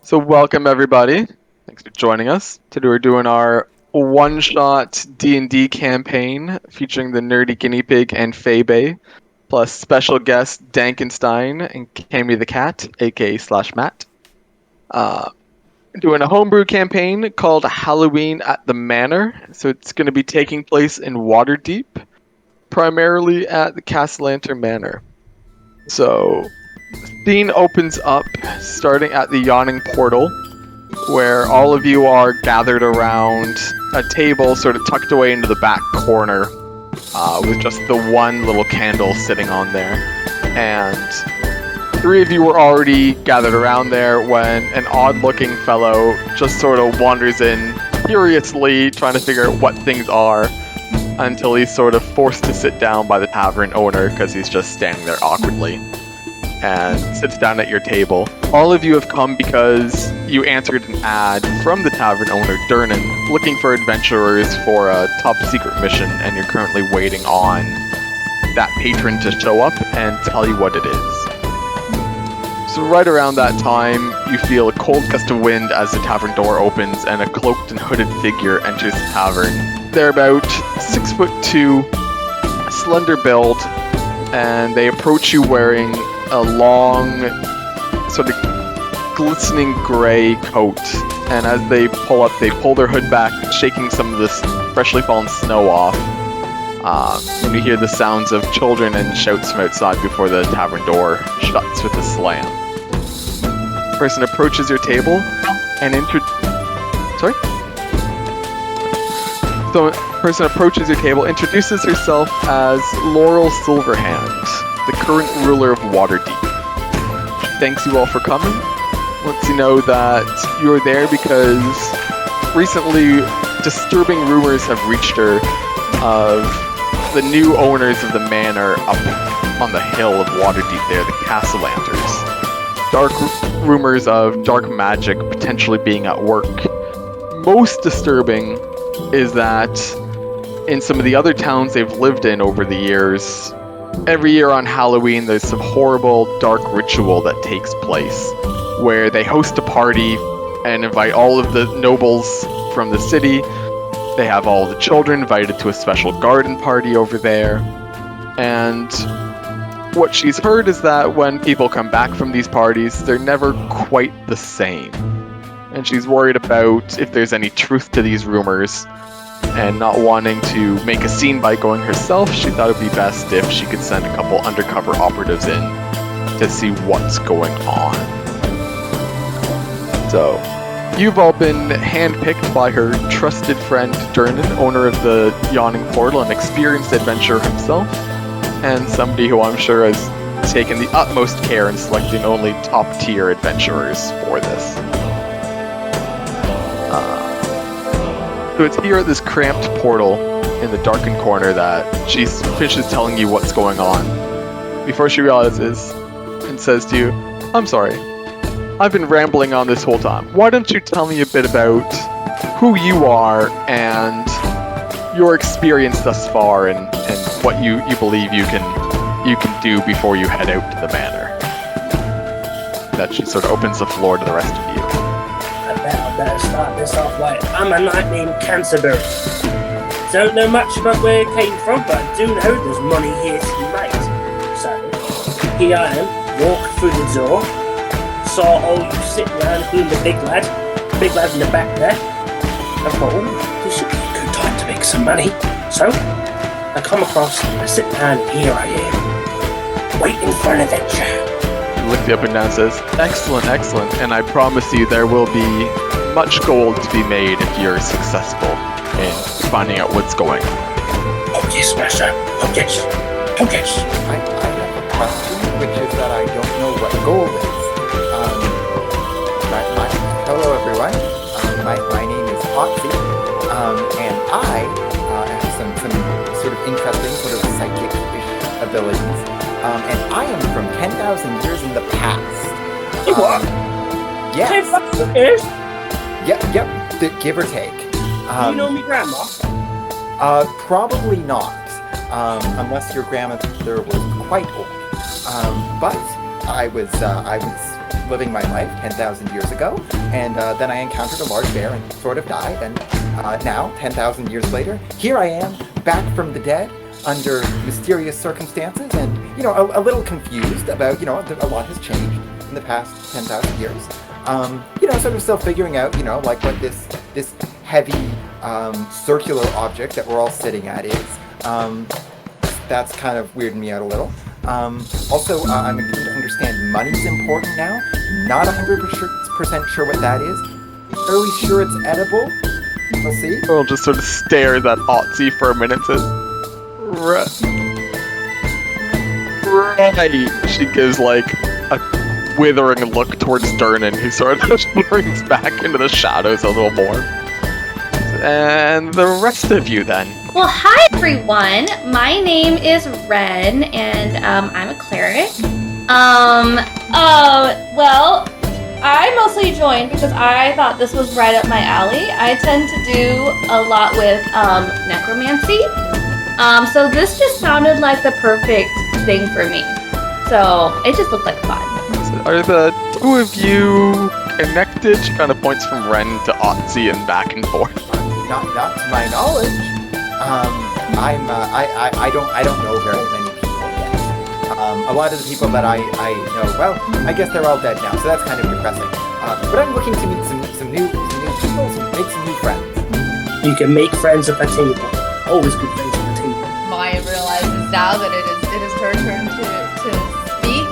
So welcome everybody. Thanks for joining us. Today we're doing our one-shot D&D campaign featuring the nerdy guinea pig and fayebaae, plus special guest Dankenstein and Cammy the cat, aka /Matt. Doing a homebrew campaign called Halloween at the Manor. So it's going to be taking place in Waterdeep, primarily at the Castleantern Manor. So the scene opens up starting at the yawning portal, where all of you are gathered around a table sort of tucked away into the back corner, with just the one little candle sitting on there. And three of you were already gathered around there when an odd-looking fellow just sort of wanders in, curiously trying to figure out what things are, until he's sort of forced to sit down by the tavern owner because he's just standing there awkwardly, and sits down at your table. All of you have come because you answered an ad from the tavern owner, Durnan, looking for adventurers for a top secret mission, and you're currently waiting on that patron to show up and tell you what it is. So right around that time, you feel a cold gust of wind as the tavern door opens and a cloaked and hooded figure enters the tavern. They're about 6'2", slender build, and they approach you wearing a long, sort of glistening gray coat. And as they pull their hood back, shaking some of this freshly fallen snow off. And you hear the sounds of children and shouts from outside before the tavern door shuts with a slam. The person approaches your table and So a person approaches your table, introduces herself as Laurel Silverhand, the current ruler of Waterdeep. She thanks you all for coming. Lets you know that you're there because recently disturbing rumors have reached her of the new owners of the manor up on the hill of Waterdeep there, the castleanterns. Dark rumors of dark magic potentially being at work. Most disturbing is that in some of the other towns they've lived in over the years, every year on Halloween there's some horrible dark ritual that takes place where they host a party and invite all of the nobles from the city. They have all the children invited to a special garden party over there. And what she's heard is that when people come back from these parties, they're never quite the same. And she's worried about if there's any truth to these rumors, and not wanting to make a scene by going herself, she thought it'd be best if she could send a couple undercover operatives in to see what's going on. So, you've all been handpicked by her trusted friend Durnan, owner of the Yawning Portal, an experienced adventurer himself, and somebody who I'm sure has taken the utmost care in selecting only top-tier adventurers for this. So it's here at this cramped portal in the darkened corner that she finishes telling you what's going on, before she realizes and says to you, "I'm sorry, I've been rambling on this whole time. Why don't you tell me a bit about who you are and your experience thus far, and what you believe you can do before you head out to the manor?" That she sort of opens the floor to the rest of you. I better start this off right. I'm a knight named Canterbury. Don't know much about where it came from, but I do know there's money here to be made. So, here I am, walk through the door, saw all you sitting around, including the big lad in the back there. I thought, oh, this should be a good time to make some money. So, I come across, I sit down, and here I am, waiting for an adventure. Looks you up and down and says, "Excellent, excellent, and I promise you there will be much gold to be made if you're successful in finding out what's going on." Oh yes, master. Oh yes. Oh yes. I have a question, which is that I don't know what gold is. Hello everyone. My name is Oxy, and I have some sort of interesting sort of psychic-ish abilities. And I am from 10,000 years in the past. What? Yes. 10,000 years? Yep, give or take. You know me grandma? Probably not. Unless your grandmother was quite old. But I was living my life 10,000 years ago, and then I encountered a large bear and sort of died, and now, 10,000 years later, here I am, back from the dead, under mysterious circumstances, and, you know, a little confused about, you know, a lot has changed in the past 10,000 years. You know, sort of still figuring out, you know, like what this heavy circular object that we're all sitting at is. That's kind of weirding me out a little. Also, I'm beginning to understand money's important now. Not 100% sure what that is. Fairly sure it's edible. We'll see. Earl just sort of stares at Otzi for a minute and says, Right. She gives like a withering look towards Durnan, who sort of brings back into the shadows a little more. And the rest of you then. Well, hi everyone. My name is Ren, and I'm a cleric. Well, I mostly joined because I thought this was right up my alley. I tend to do a lot with necromancy. So this just sounded like the perfect thing for me. So it just looked like fun. Are the two of you connected? She kind of points from Ren to Otzi and back and forth. Not to my knowledge. I don't know very many people yet. A lot of the people that I know, well, I guess they're all dead now, so that's kind of depressing. But I'm looking to meet some new people, make some new friends. You can make friends at the table. Always good friends at the table. Maya realizes now that it is her turn to speak,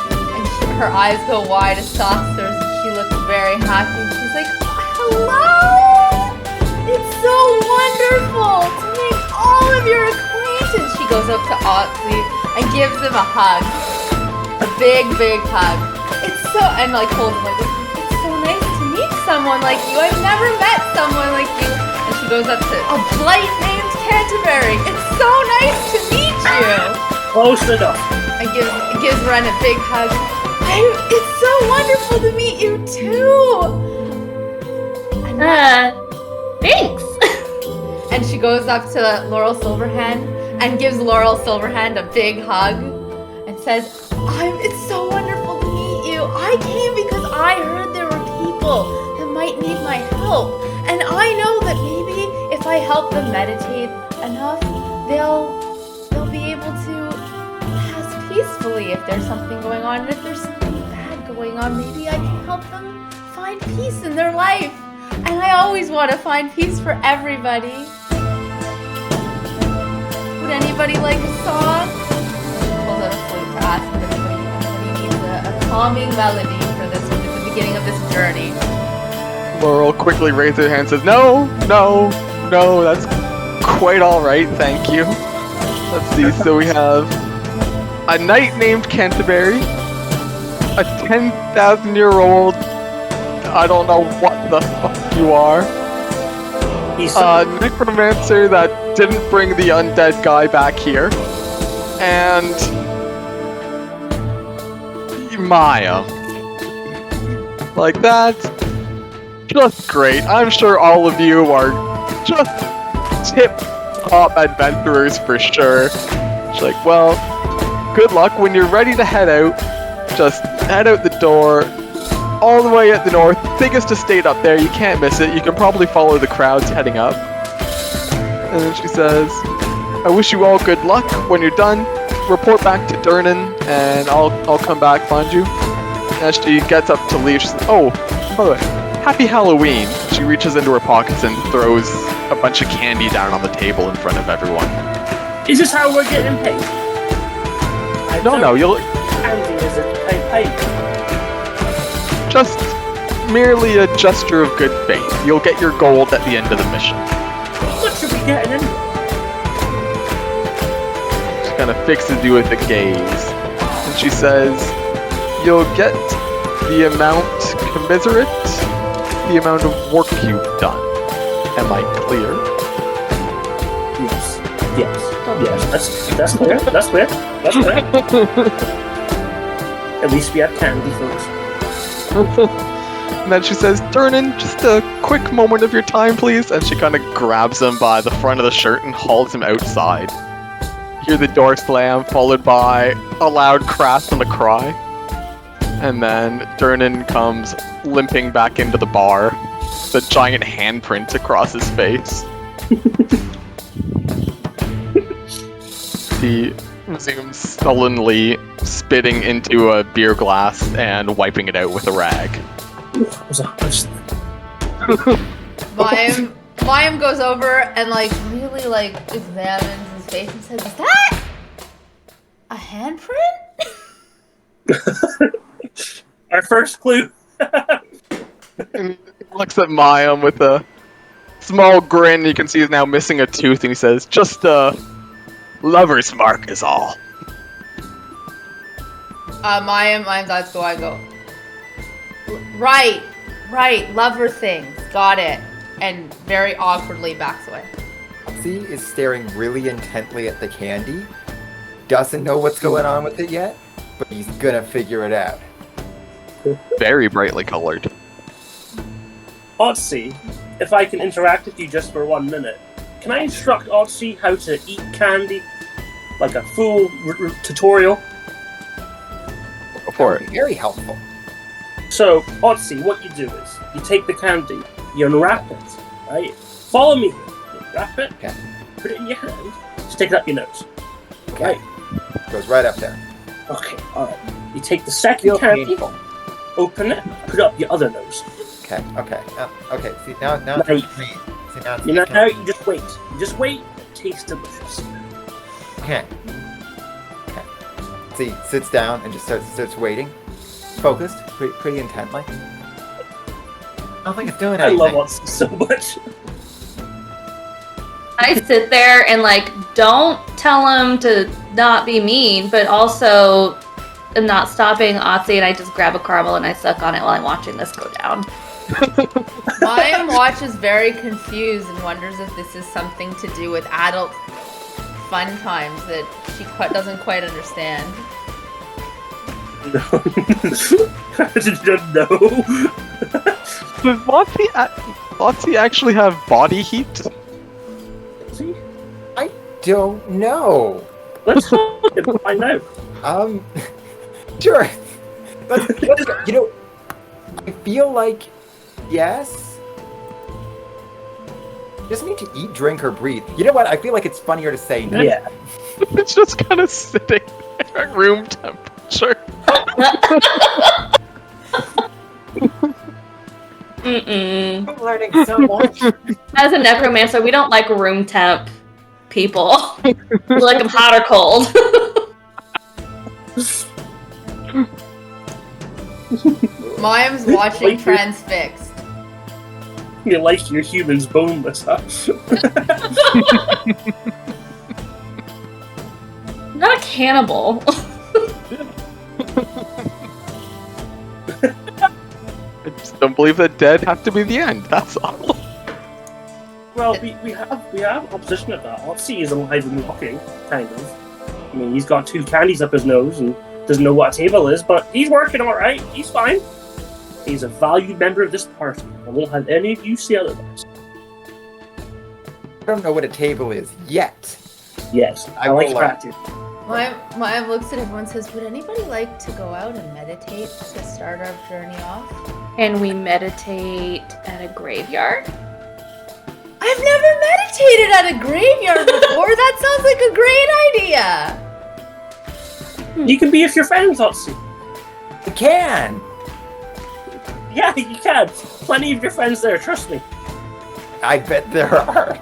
and her eyes go wide as saucers. She looks very happy. She's like, "Hello! It's so wonderful to make all of your acquaintance." She goes up to Otzi and gives him a hug. A big, big hug. It's so, and like holds him like, "It's so nice to meet someone like you. I've never met someone like you." And she goes up to a blight named Canterbury. "It's so nice to meet you." Close enough. And gives Ren a big hug. It's so wonderful to meet you too. And Thanks. And she goes up to Laurel Silverhand and gives Laurel Silverhand a big hug and says, "It's so wonderful to meet you. I came because I heard there were people that might need my help. And I know that maybe if I help them meditate enough, they'll be able to pass peacefully if there's something going on. And if there's something bad going on, maybe I can help them find peace in their life. And I always want to find peace for everybody. Would anybody like a song?" Pulls out a flute to ask if anybody needs a calming melody for this at the beginning of this journey. Laurel quickly raises her hand and says, No, that's quite alright, thank you. Let's see, so we have a knight named Canterbury, a 10,000-year-old, I don't know what the fuck you are, a necromancer that didn't bring the undead guy back here, and Maya. Like, that's just great. I'm sure all of you are just tip-top adventurers for sure. She's like, well, good luck. When you're ready to head out, just head out the door, all the way at the north, biggest estate up there, you can't miss it. You can probably follow the crowds heading up. And then she says, I wish you all good luck. When you're done, report back to Durnan, and I'll come back find you. As she gets up to leave, she says, oh, by the way, happy Halloween. She reaches into her pockets and throws a bunch of candy down on the table in front of everyone. Is this how we're getting paid? No, you'll... Candy is it paid? Just merely a gesture of good faith. You'll get your gold at the end of the mission. What should we get in? She kind of fixes you with a gaze. And she says, you'll get the amount commensurate, the amount of work you've done. Am I clear? Yes. That's clear. That's clear. At least we have candy, folks. And then she says, Durnan, just a quick moment of your time, please. And she kind of grabs him by the front of the shirt and hauls him outside. You hear the door slam, followed by a loud crash and a cry. And then Durnan comes limping back into the bar, the giant handprint across his face. He resumes sullenly spitting into a beer glass and wiping it out with a rag. That was a harsh Mayim goes over and really examines his face and says, "Is that a handprint?" Our first clue. And he looks at Mayim with a small grin. You can see he's now missing a tooth, and he says, "Just a lover's mark is all." Mayim's eyes go wide and go, Right, lover things, got it. And very awkwardly backs away. Foxy is staring really intently at the candy. Doesn't know what's going on with it yet, but he's gonna figure it out. Very brightly colored. Otzi, if I can interact with you just for 1 minute, can I instruct Otzi how to eat candy? Like a full tutorial? Go for That would it. be very helpful. So, Otzi, what you do is, you take the candy, you unwrap it, right? Follow me here. You unwrap it, Okay. put it in your hand, stick it up your nose. Okay. Goes right up there. Okay, alright. You take the second Feels candy, painful. open it, put it up your other nose. Okay. Okay. See now. Now you- See now. You know, now you just wait. You just wait. It tastes delicious. Okay. See, sits down and just starts waiting, focused, pretty intently. I don't think it's doing I anything. love Otzi so much. I sit there and don't tell him to not be mean, but also am not stopping Otzi, and I just grab a caramel and I suck on it while I'm watching this go down. Mayim watches very confused and wonders if this is something to do with adult fun times that she doesn't quite understand. No. I didn't know. Does Lotsie actually have body heat? See? I don't know. Let's find out. Sure. Let's go. You know, I feel like yes. Just need to eat, drink, or breathe. You know what? I feel like it's funnier to say no. Yeah. It's just kind of sitting there at room temperature. Mm-mm. I'm learning so much. As a necromancer, we don't like room temp people. We like them hot or cold. Mayim's watching transfixed. You like your humans boneless, huh? Not a cannibal. I just don't believe that dead have to be the end. That's all. Well, we have opposition of that. Otzi is alive and walking, kind of. I mean, he's got 2 candies up his nose and doesn't know what a table is, but he's working all right. He's fine. He's a valued member of this party. I won't have any of you say otherwise. I don't know what a table is yet. Yes, I I like will practice. Mayim looks at everyone and says, would anybody like to go out and meditate to start our journey off? And we meditate at a graveyard. I've never meditated at a graveyard before. That sounds like a great idea. You can be with your friends, Otzi. I can. Yeah, you can. Plenty of your friends there, trust me. I bet there are.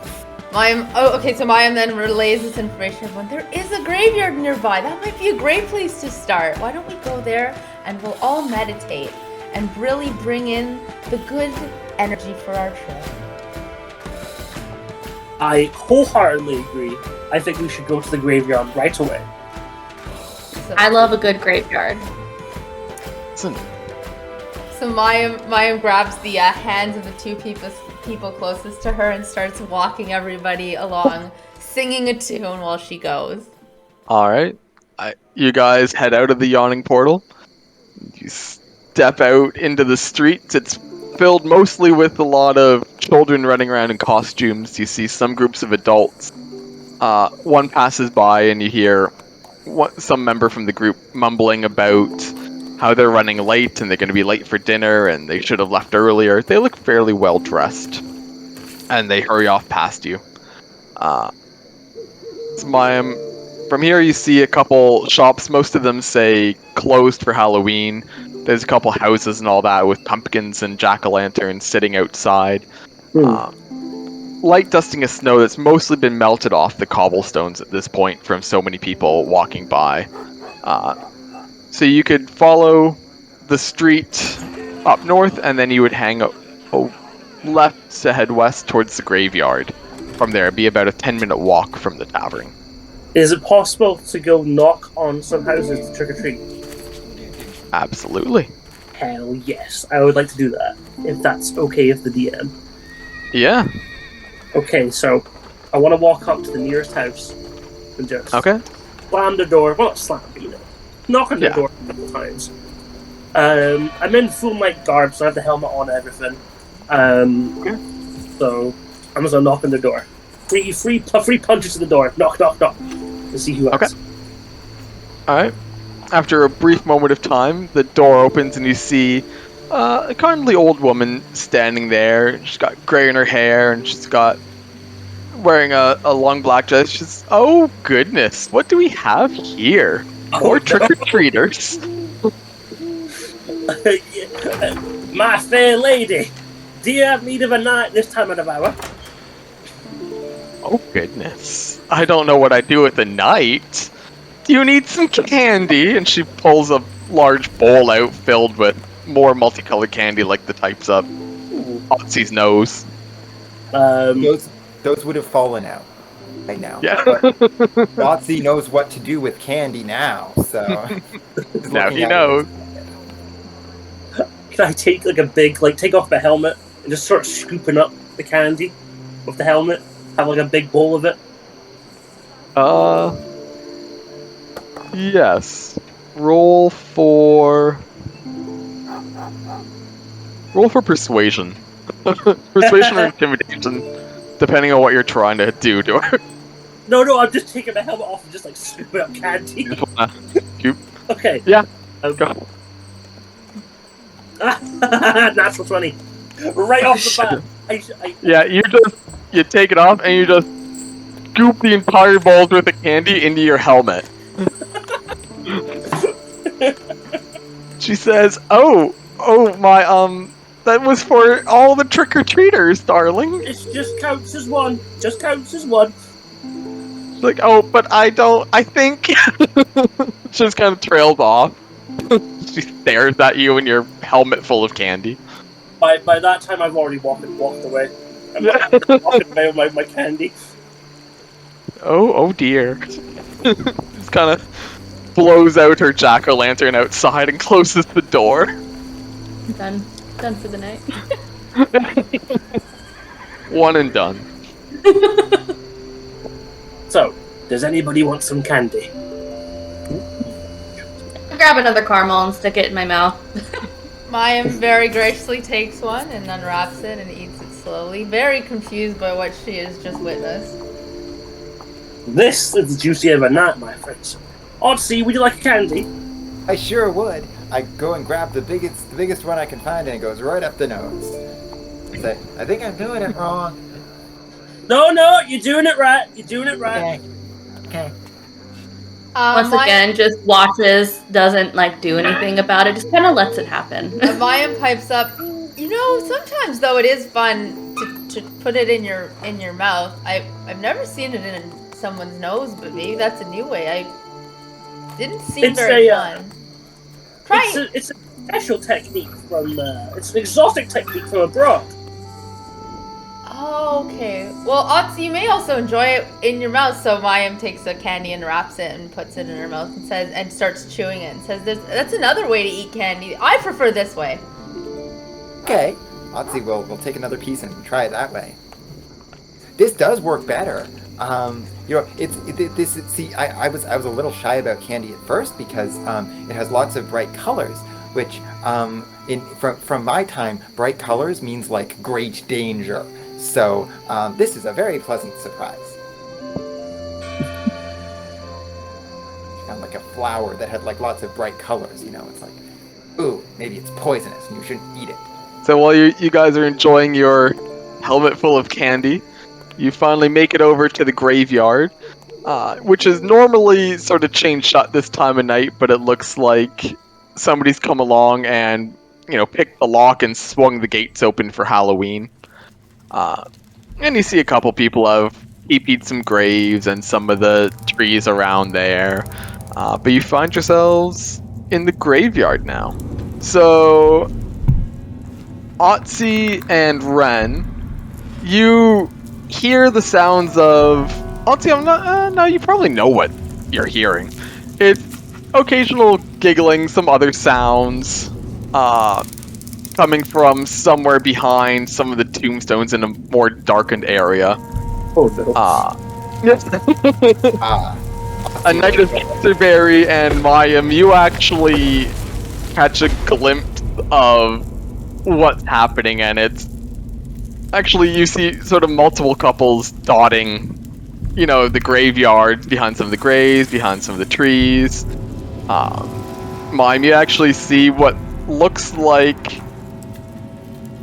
So Mayim then relays this information to everyone. There is a graveyard nearby. That might be a great place to start. Why don't we go there and we'll all meditate and really bring in the good energy for our trip. I wholeheartedly agree. I think we should go to the graveyard right away. So, I love a good graveyard. Listen, So Mayim grabs the hands of the 2 people closest to her and starts walking everybody along, singing a tune while she goes. alright. You guys head out of the yawning portal. You step out into the streets. It's filled mostly with a lot of children running around in costumes. You see some groups of adults. One passes by and you hear some member from the group mumbling about how they're running late and they're going to be late for dinner and they should have left earlier. They look fairly well dressed, and they hurry off past you. From here you see a couple shops. Most of them say closed for Halloween. There's a couple houses and all that with pumpkins and jack-o'-lanterns sitting outside. Light dusting of snow that's mostly been melted off the cobblestones at this point from so many people walking by. So you could follow the street up north, and then you would hang left to head west towards the graveyard. From there, it'd be about a 10-minute walk from the tavern. Is it possible to go knock on some houses to trick-or-treat? Absolutely. Hell yes. I would like to do that, if that's okay with the DM. Yeah. Okay, so I want to walk up to the nearest house and just slam the door. Well, not slam, but knock on the door a couple times. I'm in full night garb, so I have the helmet on and everything. So I'm just gonna knock on the door. Free punches to the door. Knock, knock, knock. To see who else. Alright. After a brief moment of time, the door opens and you see a kindly old woman standing there. She's got grey in her hair and she's got wearing a long black dress. She's, oh goodness, what do we have here? More trick-or-treaters. My fair lady, do you have need of a night this time of the hour? Oh goodness. I don't know what I do with the night. Do you need some candy? And she pulls a large bowl out filled with more multicolored candy like the types up Otzi's nose. Those would have fallen out by now. Yeah. Otzi knows what to do with candy now, so now he knows. Can I take like a big, take off the helmet and just start scooping up the candy with the helmet? Have like a big bowl of it? Yes. Roll for persuasion. Persuasion or intimidation, depending on what you're trying to do to her. No, I'm just taking the helmet off and just scooping up candy. Scoop. Okay. Yeah. Go. Natural 20. Right off the bat. Yeah, you take it off and you just scoop the entire bowl worth of candy into your helmet. She says, "Oh my, that was for all the trick-or-treaters, darling." It just counts as one. Just counts as one. She's like, "Oh, but I think." She just kind of trails off. She stares at you in your helmet full of candy. By that time, I've already walked away. I'm walking away with my candy. Oh dear. Just kind of blows out her jack-o'-lantern outside and closes the door. Done for the night. One and done. So, does anybody want some candy? I grab another caramel and stick it in my mouth. Mayim very graciously takes one and unwraps it and eats it slowly, very confused by what she has just witnessed. This is the juicy of a night, my friends. Odyssey, would you like a candy? I sure would. I go and grab the biggest one I can find, and it goes right up the nose. Say, I think I'm doing it wrong. No, you're doing it right. You're doing it right. Okay. Once again, just watches, doesn't do anything about it, just kind of lets it happen. Mayim pipes up. Sometimes though it is fun to put it in your mouth. I've never seen it in someone's nose, but maybe that's a new way. I didn't seem very fun. It's a special technique from. It's an exotic technique from abroad. Oh, okay. Well, Otzi, you may also enjoy it in your mouth. So Mayim takes a candy and wraps it and puts it in her mouth and starts chewing it and says, "That's another way to eat candy. I prefer this way." Okay. Otzi will take another piece and try it that way. This does work better. I was a little shy about candy at first because it has lots of bright colors, which from my time, bright colors means great danger. So this is a very pleasant surprise. Kind of like a flower that had lots of bright colors. It's Ooh, maybe it's poisonous and you shouldn't eat it. So while you guys are enjoying your helmet full of candy, you finally make it over to the graveyard, which is normally sort of chained shut this time of night, but it looks like somebody's come along and, picked the lock and swung the gates open for Halloween. And you see a couple people have TP'd some graves and some of the trees around there. But you find yourselves in the graveyard now. So, Otzi and Ren, you hear the sounds of... Otzi, no, you probably know what you're hearing. It's occasional giggling, some other sounds, coming from somewhere behind some of the tombstones in a more darkened area. Oh no. Yes. A night of Canterbury and Mayim, you actually catch a glimpse of what's happening, and it's actually, you see sort of multiple couples dotting, the graveyard behind some of the graves, behind some of the trees. Mayim, you actually see what looks like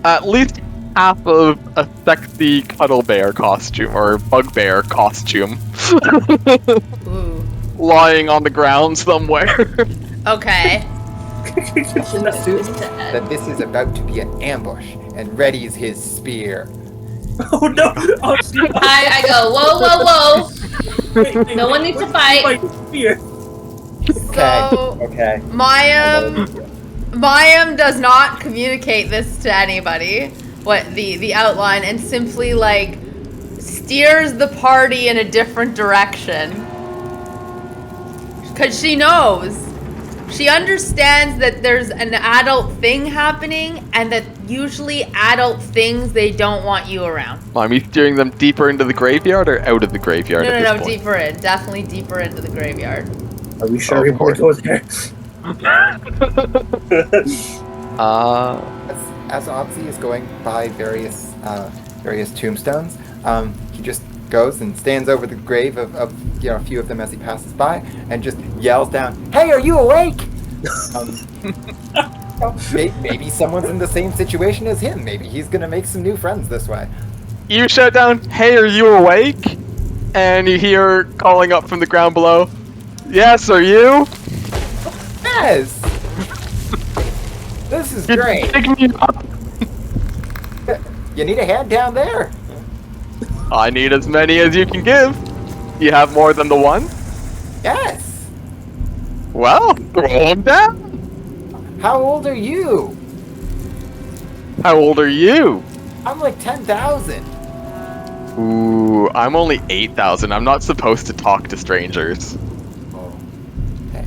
at least half of a sexy cuddle bear costume, or bugbear costume. Ooh. Lying on the ground somewhere. Okay. Assume that this is about to be an ambush and readies his spear. Oh no! Oh, I go, whoa. No one needs to fight. Fear. So Okay. Mayim does not communicate this to anybody. What the outline, and simply like steers the party in a different direction. Cause she knows. She understands that there's an adult thing happening, and that usually adult things, they don't want you around. Are you steering them deeper into the graveyard or out of the graveyard? No, deeper in. Definitely deeper into the graveyard. Are we sure we want to go there? As Otzi is going by various tombstones, he just goes and stands over the grave of a few of them as he passes by, and just yells down, "Hey, are you awake?" Maybe someone's in the same situation as him. Maybe he's gonna make some new friends this way. You shout down, "Hey, are you awake?" And you hear calling up from the ground below, "Yes, are you?" Yes. This is You're great. picking me up. You need a hand down there? I need as many as you can give. You have more than the one? Yes. Well, throw them down. How old are you? How old are you? I'm like 10,000. Ooh, I'm only 8,000. I'm not supposed to talk to strangers. Oh. Okay.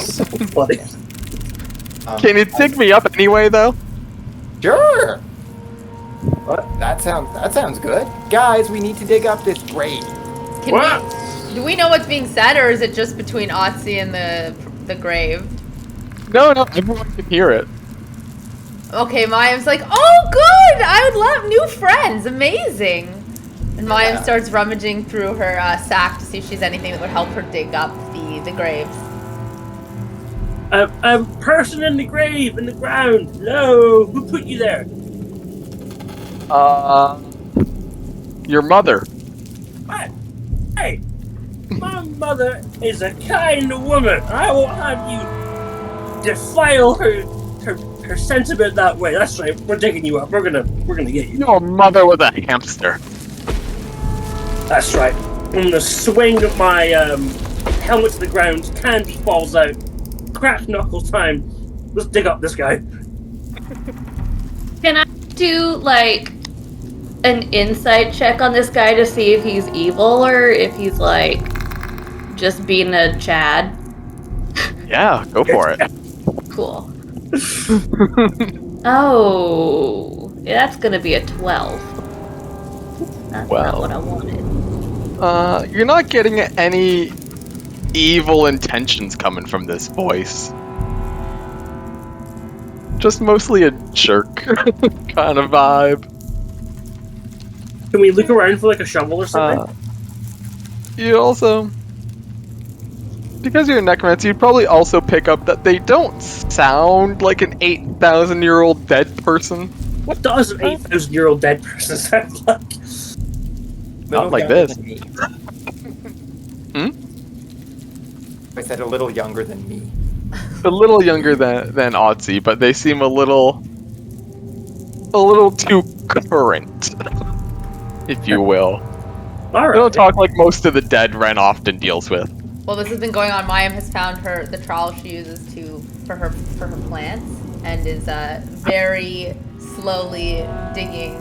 So funny. Can you pick me up anyway, though? Sure. What? That sounds good. Guys, we need to dig up this grave. Do we know what's being said, or is it just between Otzi and the grave? No, everyone can hear it. Okay, Mayim's like, "Oh, good! I would love new friends. Amazing!" And Mayim starts rummaging through her sack to see if she's anything that would help her dig up the graves. A person in the grave, in the ground. No, who put you there? Your mother. What? Hey, my mother is a kind woman. I won't have you defile her sentiment that way. That's right. We're digging you up. We're gonna get you. Your mother was a hamster. That's right. I'm gonna swing my helmet to the ground. Candy falls out. Crack knuckle time. Let's dig up this guy. Can I do like an insight check on this guy to see if he's evil or if he's like just being a Chad? Yeah, go for it. Cool. Oh, that's gonna be a 12. That's not what I wanted. You're not getting any evil intentions coming from this voice. Just mostly a jerk kind of vibe. Can we look around for like a shovel or something? You also because you're a necromancer, you'd probably also pick up that they don't sound like an 8,000-year-old dead person. What does an 8,000-year-old dead person sound like? Not Little like younger this. than me. Hmm? I said a little younger than me. A little younger than Otzi, but they seem a little too current, if you will. They don't Alright. talk like most of the dead Ren often deals with. While this has been going on, Mayim has found the trowel she uses for her plants and is very slowly digging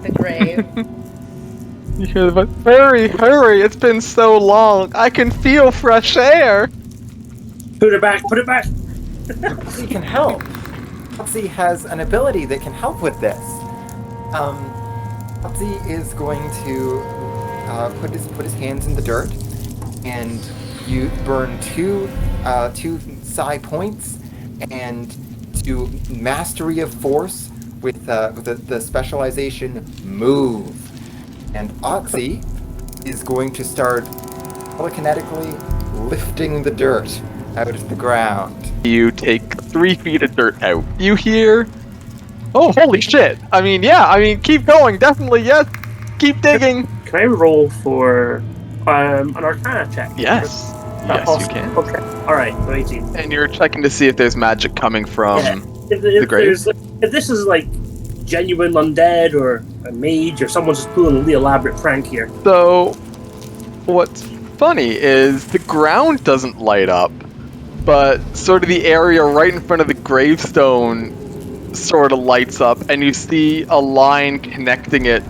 the grave. You hear the voice, hurry, it's been so long. I can feel fresh air. Put it back, put it back. Otzi can help. Otzi has an ability that can help with this. Otzi is going to put his hands in the dirt, and you burn two psi points, and do mastery of force with the specialization move. And Otzi is going to start telekinetically lifting the dirt out of the ground. You take 3 feet of dirt out. You hear, oh, holy shit. Keep going, definitely, yes. Keep digging. Can I roll for an Arcana check? Yes. Yes, you can. Okay. Alright, so 18. And you're checking to see if there's magic coming from Yeah. the grave. If this is like genuine undead or a mage or someone's just pulling a really elaborate prank here. So, what's funny is the ground doesn't light up, but sort of the area right in front of the gravestone sort of lights up, and you see a line connecting it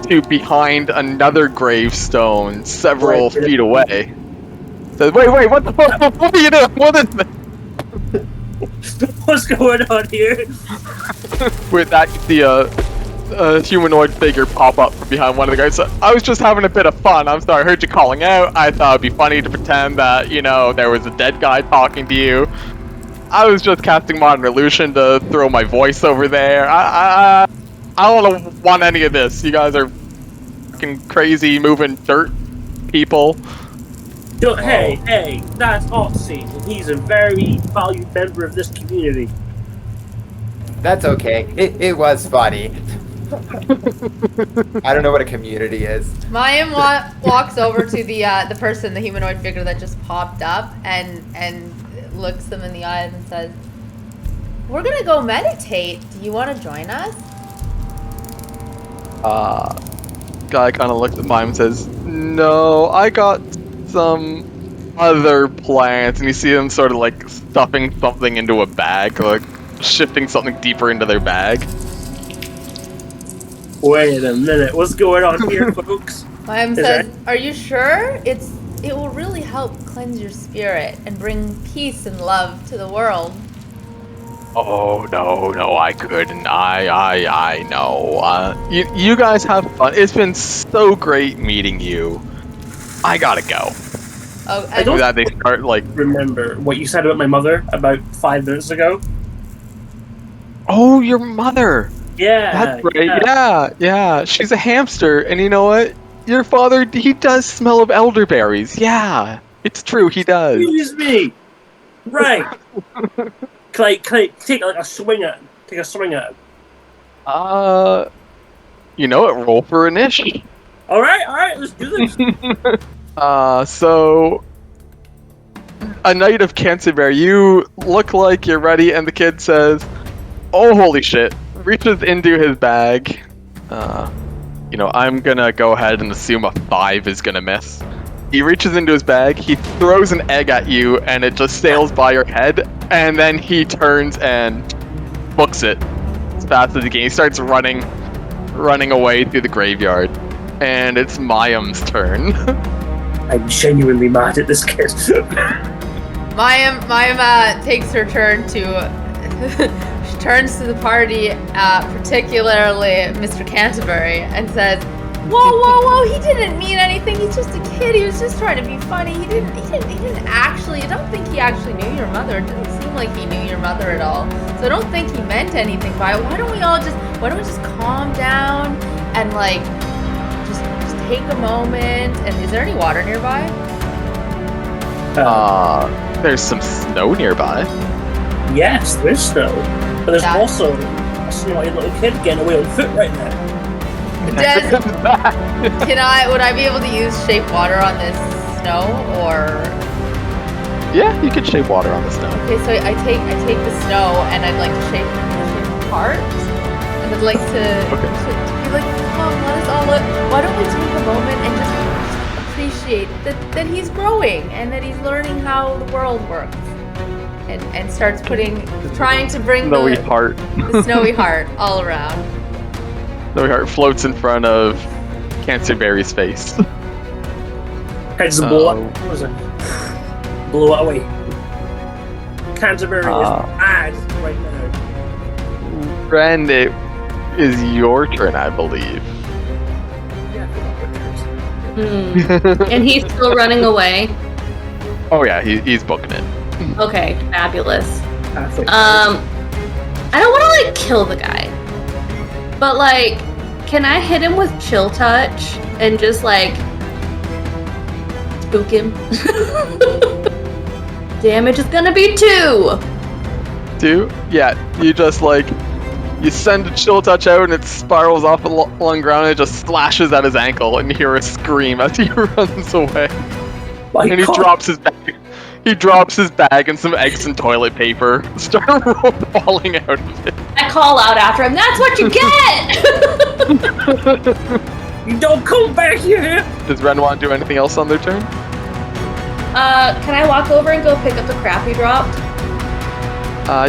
to behind another gravestone several feet away. Says, wait, what the fuck? What are you doing? What is this? What's going on here? With that, you see a humanoid figure pop up from behind one of the guys. So, I was just having a bit of fun. I'm sorry, I heard you calling out. I thought it'd be funny to pretend that, there was a dead guy talking to you. I was just casting Modern Illusion to throw my voice over there. I don't want any of this. You guys are fucking crazy moving dirt people. Hey, that's Otzi, and he's a very valued member of this community. That's okay. It was funny. I don't know what a community is. Mayim walks over to the person, the humanoid figure that just popped up, and looks them in the eyes and says, "We're gonna go meditate. Do you want to join us?" Guy kind of looks at mine and says, "No, I got some other plans," and you see them sort of like stuffing something into a bag, like shifting something deeper into their bag. Wait a minute, what's going on here, folks? Mayim says, "Are you sure? It will really help cleanse your spirit and bring peace and love to the world." Oh, no, I couldn't. I know. You guys have fun. It's been so great meeting you. I gotta go. Oh, I don't- With that, they start, like... Remember what you said about my mother about 5 minutes ago? Oh, your mother! Yeah. That's right, yeah. She's a hamster, and you know what? Your father, he does smell of elderberries. Yeah, it's true, he does. Excuse me. Right. Can I take like a swing at him? Take a swing at him. Roll for initiative. Alright, let's do this. So... A Knight of Canterbury, you look like you're ready, and the kid says, "Oh, holy shit." Reaches into his bag. I'm gonna go ahead and assume a 5 is gonna miss. He reaches into his bag, he throws an egg at you, and it just sails by your head, and then he turns and books it as fast as he can. He starts running away through the graveyard. And it's Mayim's turn. I'm genuinely mad at this kid. Mayim takes her turn to. She turns to the party, particularly Mr. Canterbury, and says, Whoa, he didn't mean anything. He's just a kid. He was just trying to be funny. He didn't actually, I don't think he actually knew your mother. It didn't seem like he knew your mother at all. So I don't think he meant anything by it. Why don't we just calm down and just take a moment? And is there any water nearby? There's some snow nearby. Yes, there's snow. But there's Yeah. also a snotty little kid getting away on foot right now. Would I be able to use shape water on this snow, or? Yeah, you can shape water on the snow. Okay, so I take the snow and I'd like to shape heart, and I'd like to be like, Mom, let us all look. Why don't we take a moment and just appreciate that he's growing and that he's learning how the world works, and starts trying to bring Snowy heart. the snowy heart all around. Snowy heart floats in front of Cancerberry's face. Heads blow up. What was it? Blow it away. Canterbury is mad right now. Ren, it is your turn, I believe. Yeah, I And he's still running away. Oh yeah, he's booking it. Okay, fabulous. forgot. I don't want to like kill the guy, but like, can I hit him with chill touch and just like spook him? Damage is gonna be 2. 2? Yeah, you just like, you send a chill touch out and it spirals off along the ground and it just slashes at his ankle and you hear a scream as he runs away. My And he God. drops his bag. He drops his bag and some eggs and toilet paper start falling out of it. I call out after him. That's what you get. You don't come back here! Does Ren want to do anything else on their turn? Can I walk over and go pick up the crap he dropped?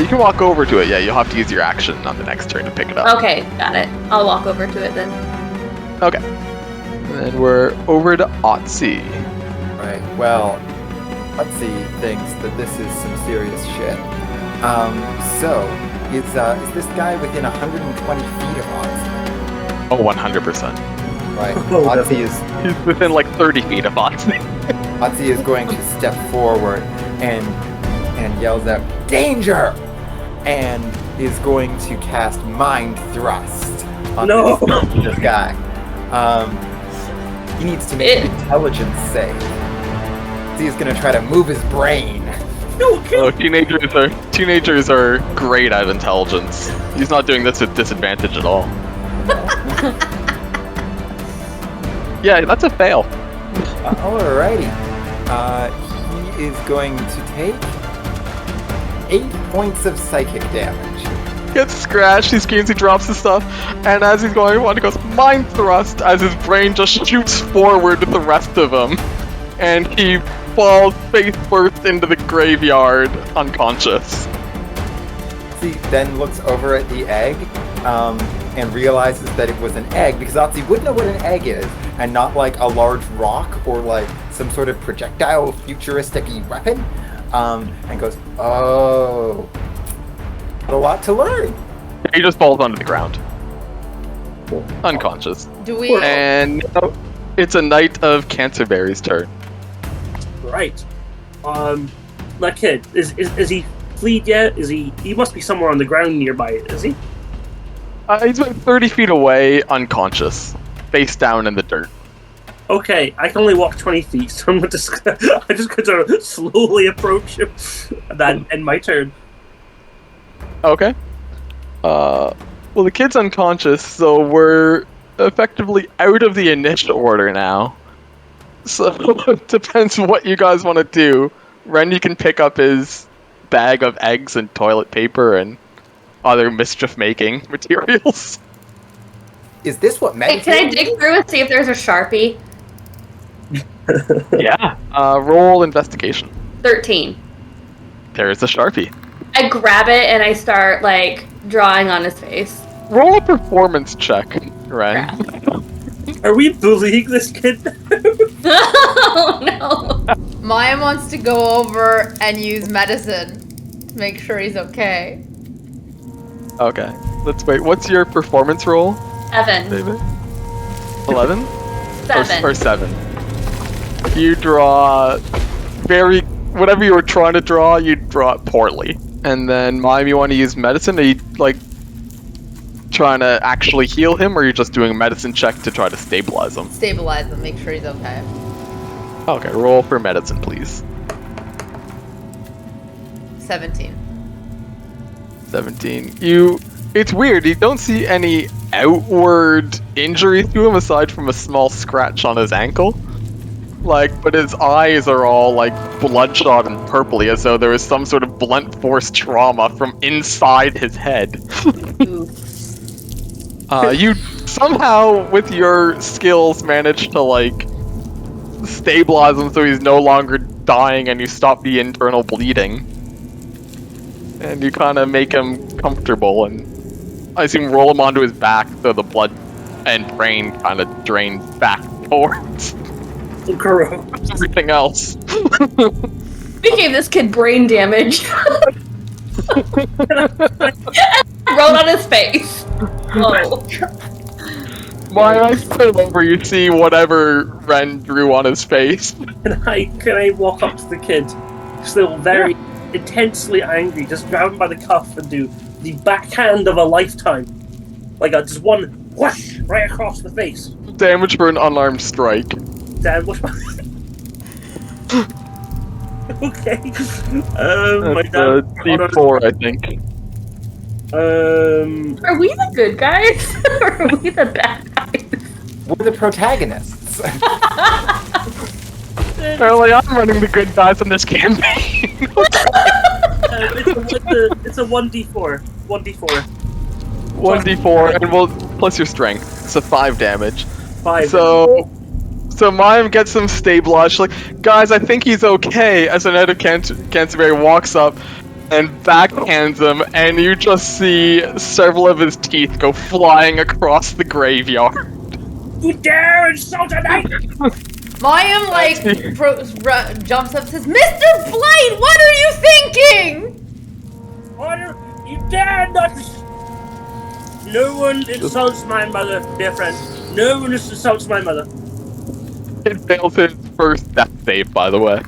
You can walk over to it, yeah, you'll have to use your action on the next turn to pick it up. Okay, got it. I'll walk over to it then. Okay. And then we're over to Otzi. Right, well, Otzi thinks that this is some serious shit. So, is this guy within 120 feet of Otzi? Oh, 100%. Right, Oh, Otzi is He's within like 30 feet of Otzi. Otzi is going to step forward and yells out, "Danger!" and is going to cast Mind Thrust on this guy. He needs to make an intelligence save. So he's going to try to move his brain. No, kill Oh, teenagers are great at intelligence. He's not doing this with disadvantage at all. Yeah, that's a fail. Alrighty. He is going to take 8 points of psychic damage. Gets scratched, he screams, he drops his stuff, and as he's going, he goes Mind Thrust as his brain just shoots forward with the rest of him, and he falls face first into the graveyard, unconscious. Otzi then looks over at the egg and realizes that it was an egg, because Otzi would know what an egg is, and not like a large rock or like some sort of projectile futuristic-y weapon, and goes, "Oh, a lot to learn." He just falls onto the ground. Unconscious. Do we? And now it's a Knight of Canterberry's turn. Right. That kid, is he fleed yet? He must be somewhere on the ground nearby, is he? He's about 30 feet away, unconscious. Face down in the dirt. Okay, I can only walk 20 feet, so I'm just gonna slowly approach him. Then end my turn. Okay. Well, the kid's unconscious, so we're effectively out of the initial order now. So it depends what you guys want to do. Ren, you can pick up his bag of eggs and toilet paper and other mischief-making materials. Is this what Hey, meditating? can I dig through and see if there's a Sharpie? Yeah. Roll investigation. 13. There's a Sharpie. I grab it and I start like drawing on his face. Roll a performance check, Ren. Are we bullying this kid? Oh no! Maya wants to go over and use medicine to make sure he's okay. Okay. Let's wait. What's your performance roll, 7. David? 11? 7. Or 7. You draw whatever you were trying to draw, you draw it poorly. And then, Mime, you want to use medicine? Are you, like, trying to actually heal him, or are you just doing a medicine check to try to stabilize him? Stabilize him, make sure he's okay. Okay, roll for medicine, please. 17. 17. It's weird. You don't see any outward injury to him aside from a small scratch on his ankle. But his eyes are all, bloodshot and purpley, as though there was some sort of blunt force trauma from inside his head. You somehow, with your skills, managed to, stabilize him so he's no longer dying and you stop the internal bleeding. And you kind of make him comfortable and, I assume, roll him onto his back so the blood and brain kind of drains back towards everything else. We gave this kid brain damage. Rolled on his face. Whoa. My eyes turn over, you see whatever Ren drew on his face. Can I walk up to the kid, still very intensely angry, just grab him by the cuff and do the backhand of a lifetime? Just one whoosh right across the face. Damage for an unarmed strike. Damn, what's my... Okay. My That's dad... D4, I think. Are we the good guys? Or are we the bad guys? We're the protagonists. Apparently I'm running the good guys in this campaign. It's a 1d4. 1d4. 1d4, and plus your strength. It's a 5 damage. 5. So Mayim gets him stabilized. Guys, I think he's okay. As an out of Canterbury walks up and backhands him, and you just see several of his teeth go flying across the graveyard. You dare insult a knight! Mayim, jumps up and says, Mr. Blight, what are you thinking? You dare not... No one insults my mother, dear friend. No one insults my mother. It fails his first death save, by the way.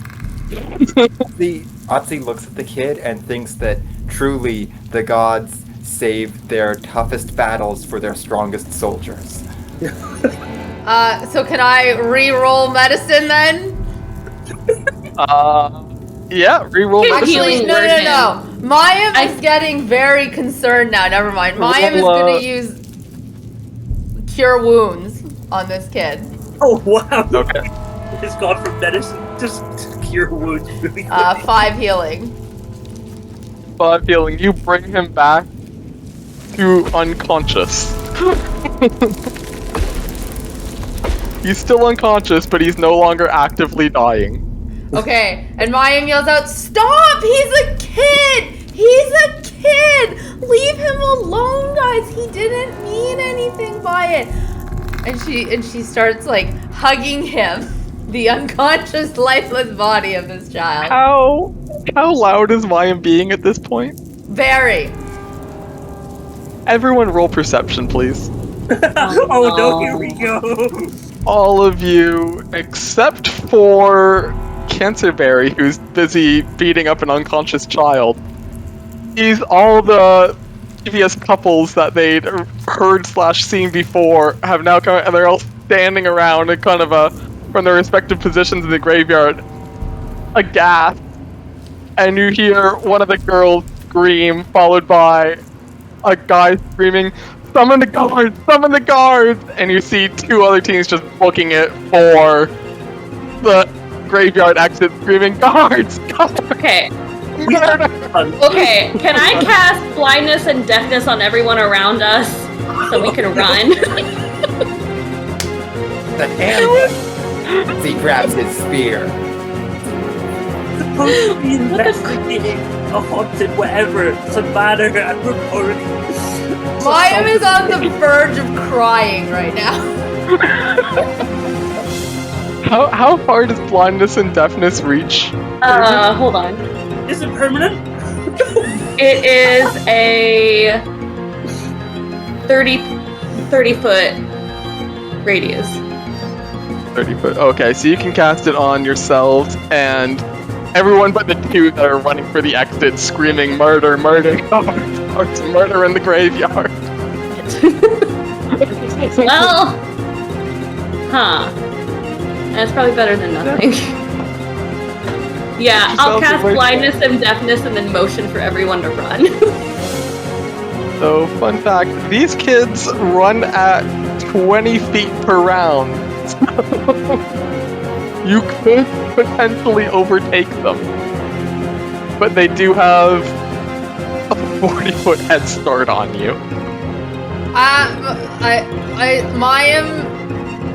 Otzi looks at the kid and thinks that truly the gods save their toughest battles for their strongest soldiers. So can I re-roll medicine then? Yeah, re-roll. Actually, no. Mayim is getting very concerned now. Never mind. Mayim is going to use Cure Wounds on this kid. Oh, wow. Okay. It's gone from medicine to cure wounds really quickly. 5 healing. 5 healing. You bring him back to unconscious. He's still unconscious, but he's no longer actively dying. Okay, and Mayim yells out, "Stop! He's a kid! He's a kid! Leave him alone, guys! He didn't mean anything by it!" And she starts hugging him, the unconscious, lifeless body of this child. How loud is Mayim being at this point? Very. Everyone roll perception, please. Oh no, here we go! All of you, except for Canterbury, who's busy beating up an unconscious child. These all the previous couples that they'd heard/seen before have now come, and they're all standing around in kind of from their respective positions in the graveyard, aghast. And you hear one of the girls scream, followed by a guy screaming, "Summon the guards! Summon the guards!" And you see 2 other teams just booking it for the graveyard exit, screaming, "Guards! Guards!" Okay. Murder! Okay, can I cast blindness and deafness on everyone around us so we can run? The animal. He grabs his spear. Supposed to be investigating a haunted whatever, Savannah and reporting. Mayim is on the verge of crying right now. How far does blindness and deafness reach? Hold on. Is it permanent? It is a 30 foot radius. 30 foot. Okay, so you can cast it on yourselves and everyone but the 2 that are running for the exit, screaming, "Murder! Murder! Guards! Murder in the graveyard!" Well, That's probably better than nothing. Yeah, I'll Sounds cast like- blindness and deafness and then motion for everyone to run. So, fun fact, these kids run at 20 feet per round. You could potentially overtake them. But they do have a 40-foot head start on you.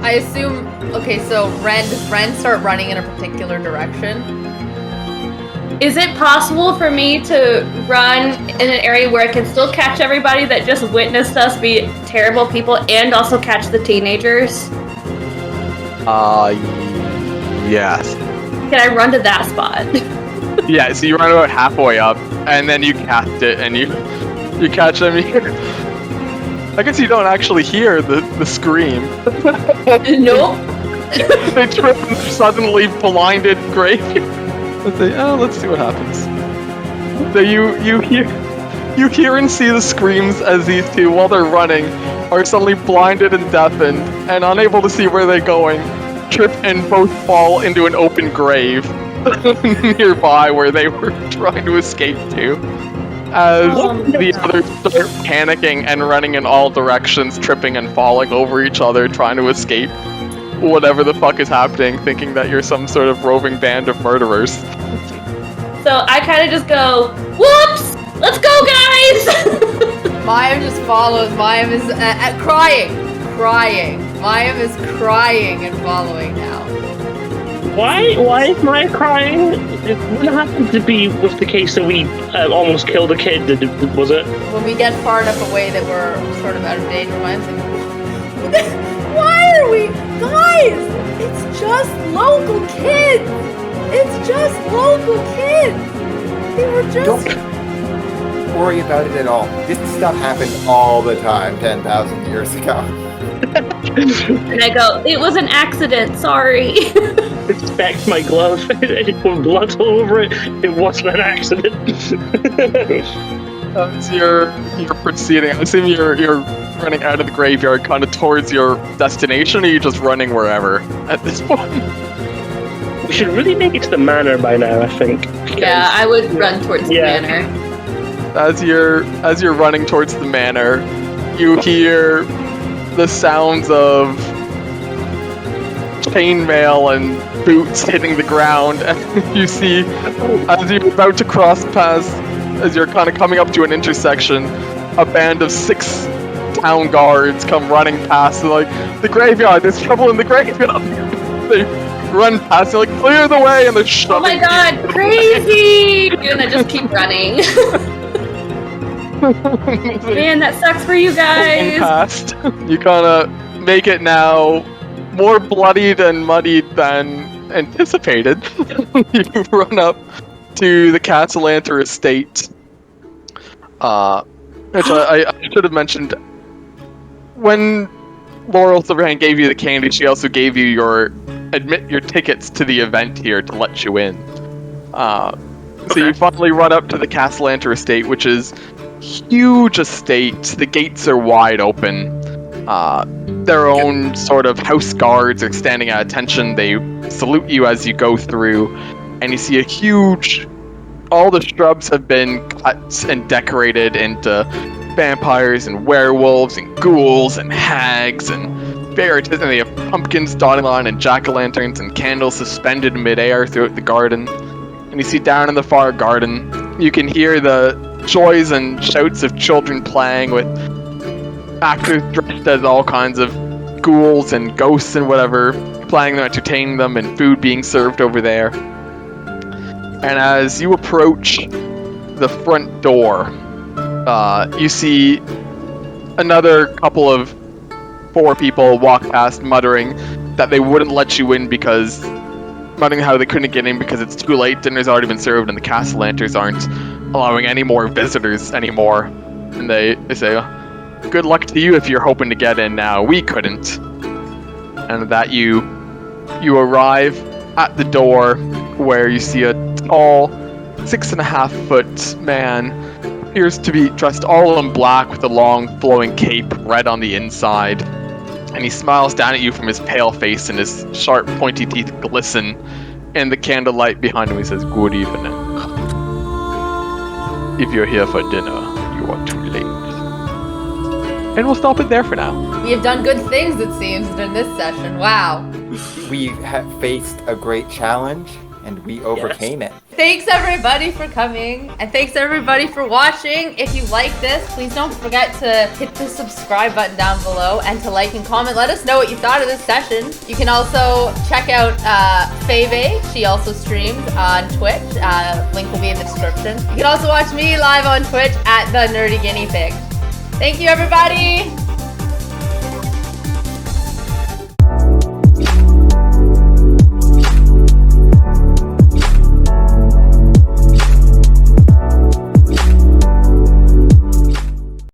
I assume. Okay, so does Ren start running in a particular direction? Is it possible for me to run in an area where I can still catch everybody that just witnessed us be terrible people and also catch the teenagers? Yes. Can I run to that spot? Yeah, so you run about halfway up, and then you cast it, and you catch them. I guess you don't actually hear the scream. Nope. They trip and suddenly blinded grave. Let's see what happens. So you hear and see the screams as these two, while they're running, are suddenly blinded and deafened, and unable to see where they're going, trip and both fall into an open grave nearby where they were trying to escape to. As the others start panicking and running in all directions, tripping and falling over each other, trying to escape whatever the fuck is happening, thinking that you're some sort of roving band of murderers. So I kind of just go, whoops! Let's go, guys! Mayim just follows. Mayim is crying. Mayim is crying and following now. Why is Maya crying? It wouldn't happen to be with the case that we almost killed a kid, was it? When we get far enough away that we're sort of out of danger, Mayim's like, why are we... Guys! It's just local kids! They were just... Don't worry about it at all. This stuff happened all the time 10,000 years ago. And I go, it was an accident, sorry. Inspect my glove. It poured blood all over it. It wasn't an accident. As you're proceeding, I assume you're running out of the graveyard kind of towards your destination, or are you just running wherever at this point? We should really make it to the manor by now, I think. Yeah, I would run towards the manor. As you're running towards the manor, you hear the sounds of chainmail and boots hitting the ground, and you see, as you're about to cross paths, as you're kind of coming up to an intersection, a band of 6 town guards come running past, and like, the graveyard, there's trouble in the graveyard. They run past, they're like, clear the way, and they're shoving. Oh my god, crazy! And I just keep running. Man, that sucks for you guys. Past. You kind of make it now more bloodied and muddied than anticipated. You run up to the castleantern estate, which I should have mentioned. When Laurel Silverhand gave you the candy, she also gave you your tickets to the event here to let you in. So you finally run up to the castleantern estate, which is huge estate. The gates are wide open. Their own sort of house guards are standing at attention. They salute you as you go through, and you see a huge... All the shrubs have been cut and decorated into vampires and werewolves and ghouls and hags and spirits, and they have pumpkins dotted on and jack-o'-lanterns and candles suspended in midair throughout the garden. And you see down in the far garden, you can hear the joys and shouts of children playing, with actors dressed as all kinds of ghouls and ghosts and whatever, playing them, entertaining them, and food being served over there. And as you approach the front door, you see another couple of 4 people walk past, muttering that they wouldn't let you in because... muttering how they couldn't get in because it's too late, dinner's already been served, and the castleanterns aren't allowing any more visitors anymore. And they say, good luck to you if you're hoping to get in now. We couldn't. And that you arrive at the door, where you see a tall, 6.5-foot man, appears to be dressed all in black with a long flowing cape, red on the inside. And he smiles down at you from his pale face, and his sharp pointy teeth glisten And the candlelight behind him says, "Good evening. If you're here for dinner, you are too late." And we'll stop it there for now. We have done good things, it seems, in this session. Wow. We have faced a great challenge, and we overcame it. Thanks everybody for coming, and thanks everybody for watching. If you like this, please don't forget to hit the subscribe button down below and to like and comment. Let us know what you thought of this session. You can also check out fayebaae. She also streams on Twitch. Link will be in the description. You can also watch me live on Twitch at thenerdyguineapig. Thank you everybody!